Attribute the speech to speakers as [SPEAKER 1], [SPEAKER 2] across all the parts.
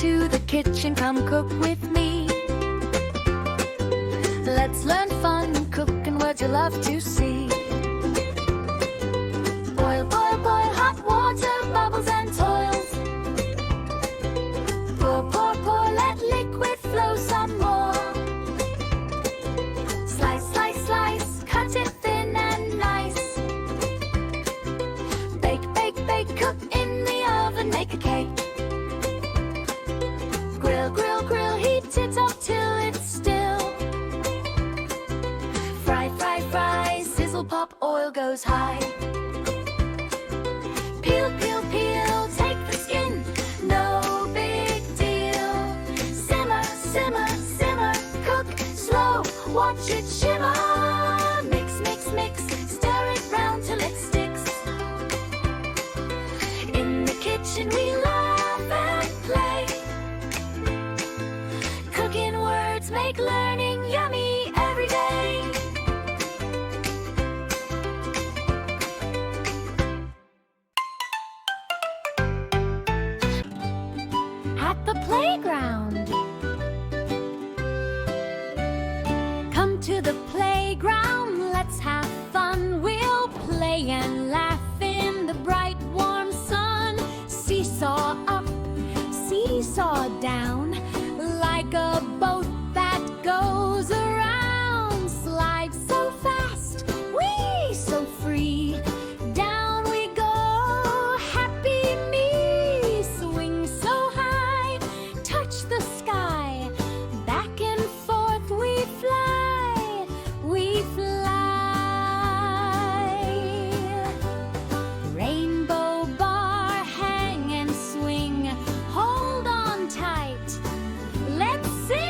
[SPEAKER 1] to the kitchen, come cook with me. Let's learn fun cooking words you love to see. Boil, boil, boil hot water, bubbles and toils. Pour, pour, pour, let liquid flow some more. Slice, slice, slice, cut it thin and nice. Bake, bake, bake, cook in the oven, make a cake. Grill, grill, grill, heat it up till it's still. Fry, fry, fry, sizzle, pop, oil goes high. Peel, peel, peel, take the skin, no big deal. Simmer, simmer, simmer, cook slow, watch it shimmer. Mix, mix, mix, stir it round till it sticks. In the kitchen we laugh and play. Cooking words make learning yummy every day. At the playground. Come to the playground, let's have fun. We'll play and laugh in the bright warm sun. Seesaw up, seesaw down, like a boat that goes around. Slide so fast, whee, so free. Down we go, happy me. Swing so high, touch the sky. Back and forth we fly, we fly. Rainbow bar, hang and swing. Hold on tight, let's sing.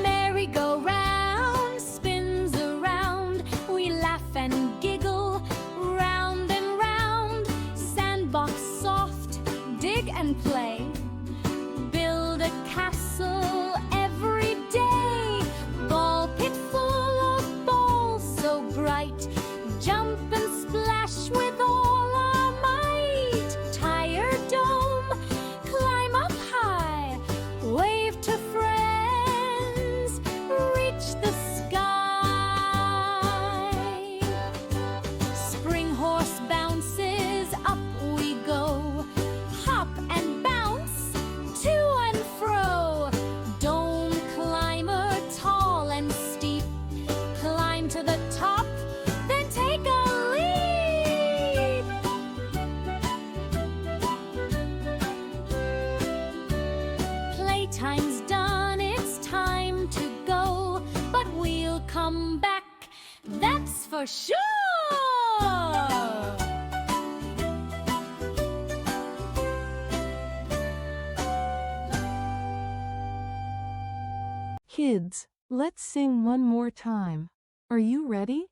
[SPEAKER 1] Merry-go-round spins around. We laugh and giggle round and round. Sandbox soft, dig and play. Build a castle every day. Ball pit full of balls so bright. Jump and splash with all our might. Tire dome, climb up high. Wave to friends, reach the sky. Spring horse bounces, up we go. Hop and bounce, to and fro. Dome climber, tall and steep. Climb to the top, then take a leap. Playtime's done, it's time to go. But we'll come back, that's for sure.
[SPEAKER 2] Kids, let's sing one more time. Are you ready?